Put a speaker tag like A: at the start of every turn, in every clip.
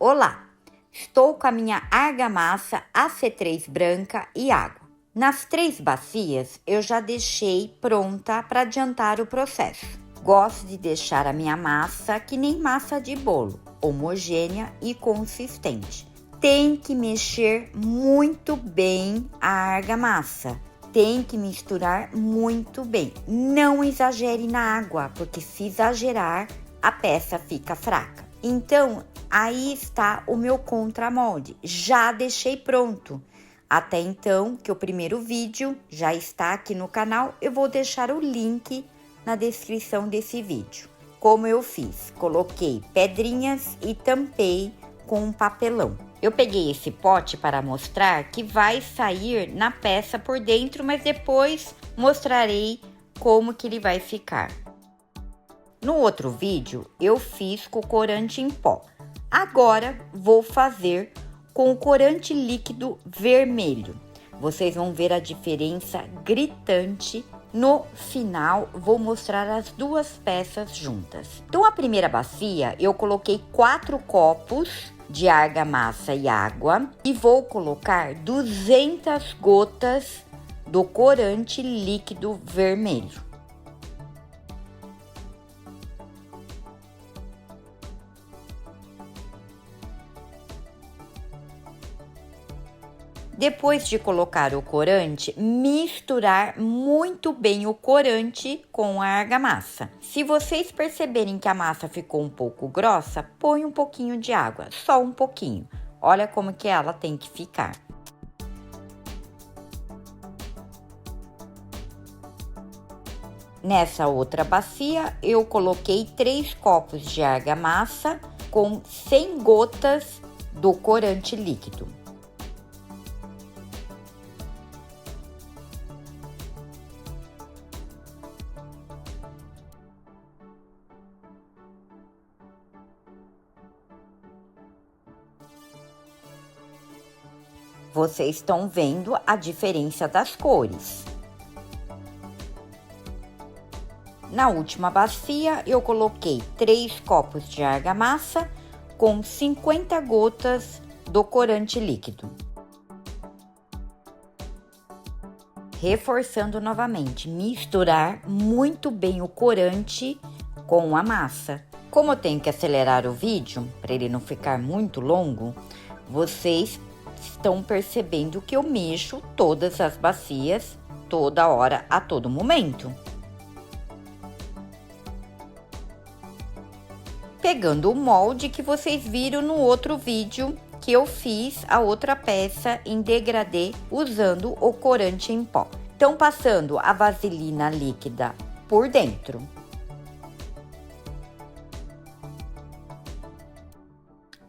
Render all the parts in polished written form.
A: Olá! Estou com a minha argamassa AC3 branca e água. Nas 3 bacias, eu já deixei pronta para adiantar o processo. Gosto de deixar a minha massa que nem massa de bolo, homogênea e consistente. Tem que mexer muito bem a argamassa. Tem que misturar muito bem. Não exagere na água, porque se exagerar, a peça fica fraca. Então, aí está o meu contramolde. Já deixei pronto. Até então, que o primeiro vídeo já está aqui no canal, eu vou deixar o link na descrição desse vídeo. Como eu fiz? Coloquei pedrinhas e tampei com um papelão. Eu peguei esse pote para mostrar que vai sair na peça por dentro, mas depois mostrarei como que ele vai ficar. No outro vídeo, eu fiz com corante em pó. Agora, vou fazer com o corante líquido vermelho. Vocês vão ver a diferença gritante. No final, vou mostrar as duas peças juntas. Então, a primeira bacia, eu coloquei 4 copos de argamassa e água e vou colocar 200 gotas do corante líquido vermelho. Depois de colocar o corante, misturar muito bem o corante com a argamassa. Se vocês perceberem que a massa ficou um pouco grossa, põe um pouquinho de água, só um pouquinho. Olha como que ela tem que ficar. Nessa outra bacia, eu coloquei 3 copos de argamassa com 100 gotas do corante líquido. Vocês estão vendo a diferença das cores. Na última bacia, eu coloquei 3 copos de argamassa com 50 gotas do corante líquido. Reforçando novamente, misturar muito bem o corante com a massa. Como eu tenho que acelerar o vídeo, para ele não ficar muito longo, vocês estão percebendo que eu mexo todas as bacias, toda hora, a todo momento. Pegando o molde que vocês viram no outro vídeo, que eu fiz a outra peça em degradê usando o corante em pó. Então, passando a vaselina líquida por dentro.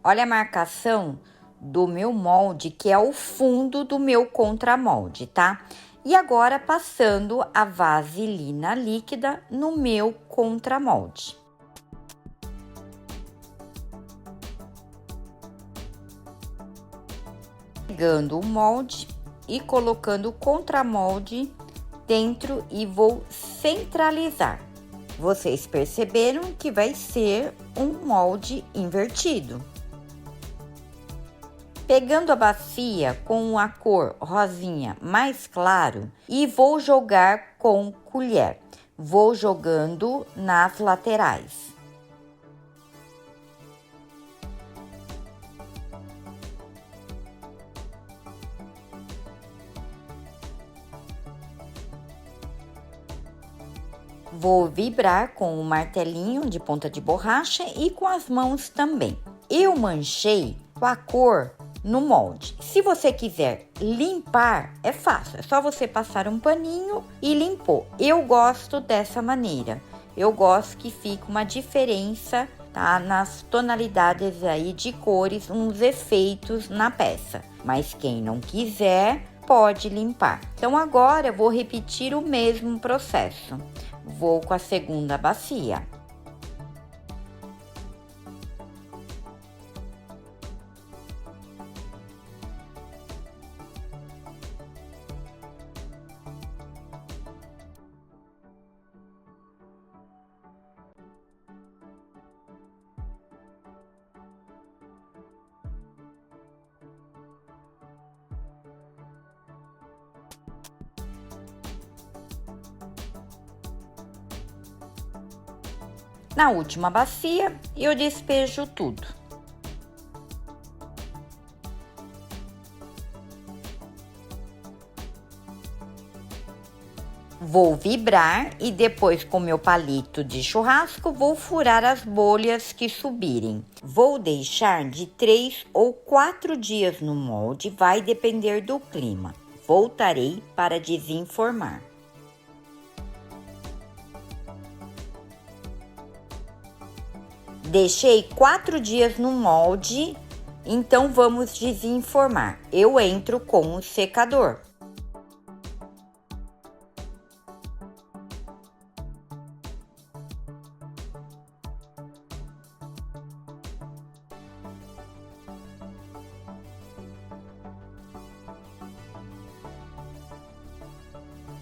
A: Olha a marcação do meu molde, que é o fundo do meu contramolde, tá? E agora, passando a vaselina líquida no meu contramolde. Pegando o molde e colocando o contramolde dentro e vou centralizar. Vocês perceberam que vai ser um molde invertido. Pegando a bacia com a cor rosinha mais claro e vou jogar com colher. Vou jogando nas laterais. Vou vibrar com o martelinho de ponta de borracha e com as mãos também. Eu manchei com a cor no molde. Se você quiser limpar, é fácil. É só você passar um paninho e limpou. Eu gosto dessa maneira. Eu gosto que fica uma diferença, tá? Nas tonalidades aí de cores, uns efeitos na peça. Mas quem não quiser, pode limpar. Então, agora eu vou repetir o mesmo processo. Vou com a segunda bacia. Na última bacia, eu despejo tudo. Vou vibrar e depois com meu palito de churrasco vou furar as bolhas que subirem. Vou deixar de 3 ou 4 dias no molde, vai depender do clima. Voltarei para desenformar. Deixei 4 dias no molde, então vamos desenformar. Eu entro com o secador.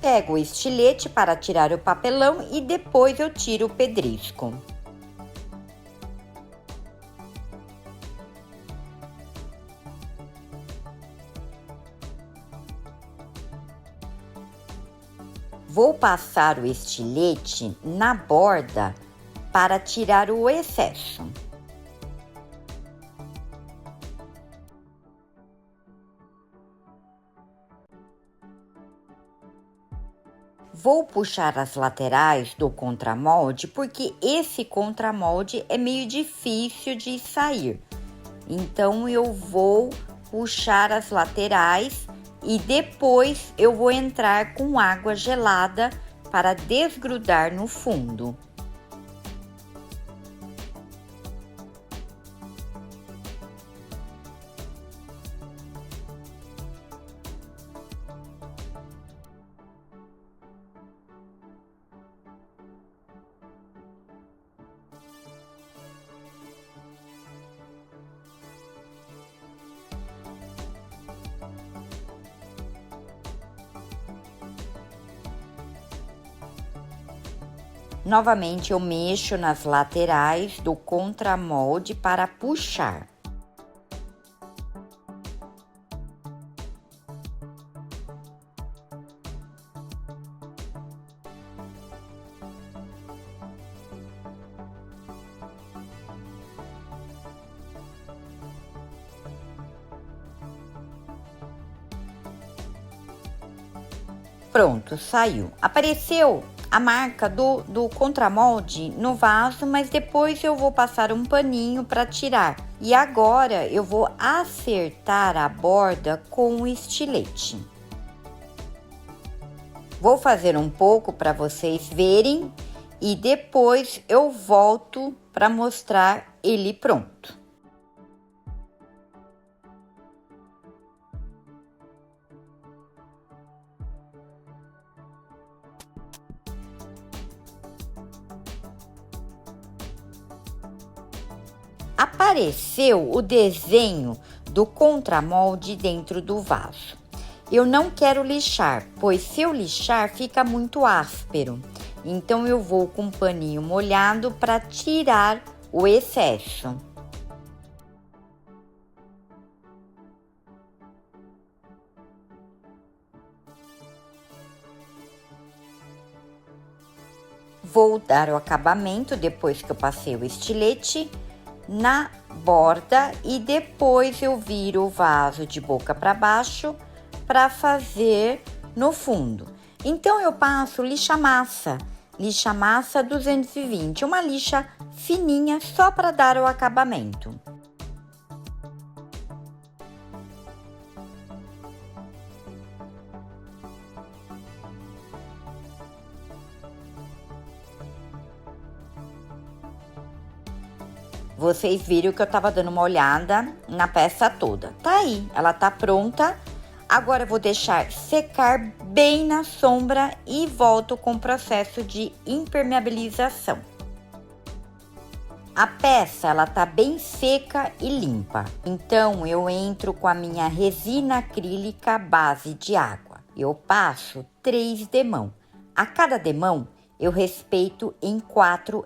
A: Pego o estilete para tirar o papelão e depois eu tiro o pedrisco. Vou passar o estilete na borda para tirar o excesso. Vou puxar as laterais do contramolde porque esse contramolde é meio difícil de sair. Então eu vou puxar as laterais e depois eu vou entrar com água gelada para desgrudar no fundo. Novamente eu mexo nas laterais do contramolde para puxar. Pronto, saiu. Apareceu a marca do contramolde no vaso, mas depois eu vou passar um paninho para tirar. E agora eu vou acertar a borda com o estilete. Vou fazer um pouco para vocês verem e depois eu volto para mostrar ele pronto. Apareceu o desenho do contramolde dentro do vaso. Eu não quero lixar, pois se eu lixar fica muito áspero. Então eu vou com um paninho molhado para tirar o excesso. Vou dar o acabamento depois que eu passei o estilete na borda e depois eu viro o vaso de boca para baixo para fazer no fundo. Então eu passo lixa-massa 220, uma lixa fininha só para dar o acabamento. Vocês viram que eu tava dando uma olhada na peça toda. Tá aí, ela tá pronta. Agora eu vou deixar secar bem na sombra e volto com o processo de impermeabilização. A peça, ela tá bem seca e limpa. Então, eu entro com a minha resina acrílica base de água. Eu passo 3 demão. A cada demão, eu respeito em 4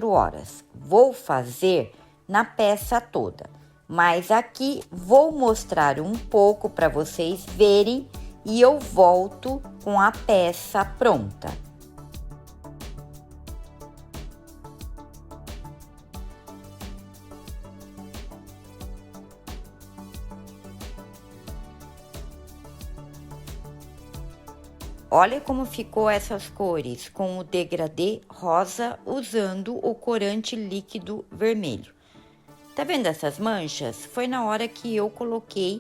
A: horas. Vou fazer na peça toda, mas aqui vou mostrar um pouco para vocês verem e eu volto com a peça pronta. Olha como ficou essas cores com o degradê rosa usando o corante líquido vermelho. Tá vendo essas manchas? Foi na hora que eu coloquei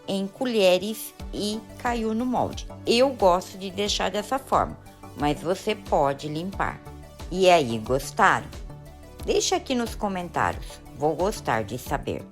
A: em colheres e caiu no molde. Eu gosto de deixar dessa forma, mas você pode limpar. E aí, gostaram? Deixa aqui nos comentários, vou gostar de saber.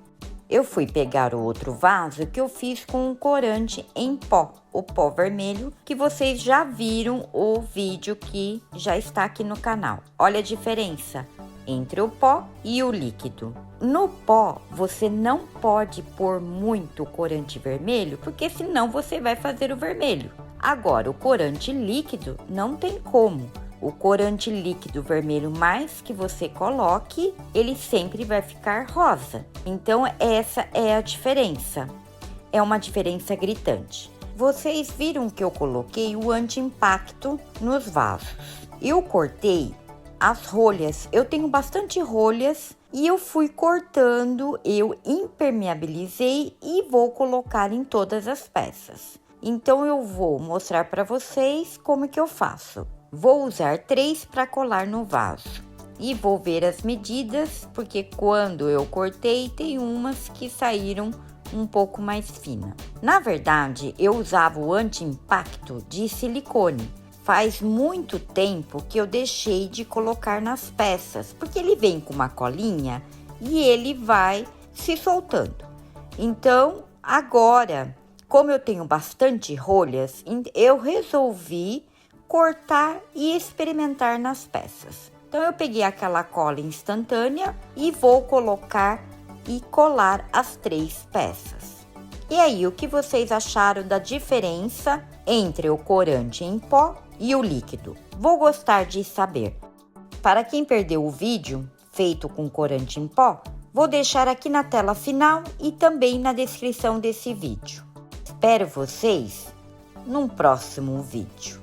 A: Eu fui pegar o outro vaso que eu fiz com um corante em pó, o pó vermelho, que vocês já viram o vídeo que já está aqui no canal. Olha a diferença entre o pó e o líquido. No pó, você não pode pôr muito corante vermelho, porque senão você vai fazer o vermelho. Agora, o corante líquido não tem como. O corante líquido vermelho, mais que você coloque, ele sempre vai ficar rosa. Então, essa é a diferença. É uma diferença gritante. Vocês viram que eu coloquei o anti-impacto nos vasos. Eu cortei as rolhas. Eu tenho bastante rolhas e eu fui cortando, eu impermeabilizei e vou colocar em todas as peças. Então, eu vou mostrar para vocês como que eu faço. Vou usar 3 para colar no vaso e vou ver as medidas, porque quando eu cortei tem umas que saíram um pouco mais fina. Na verdade, eu usava o anti-impacto de silicone. Faz muito tempo que eu deixei de colocar nas peças, porque ele vem com uma colinha e ele vai se soltando. Então, agora, como eu tenho bastante rolhas, eu resolvi cortar e experimentar nas peças. Então, eu peguei aquela cola instantânea e vou colocar e colar as 3 peças. E aí, o que vocês acharam da diferença entre o corante em pó e o líquido? Vou gostar de saber. Para quem perdeu o vídeo feito com corante em pó, vou deixar aqui na tela final e também na descrição desse vídeo. Espero vocês num próximo vídeo.